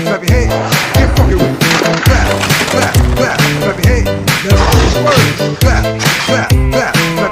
Clap your hands, get funky with it. Clap your hands, now word. Clap your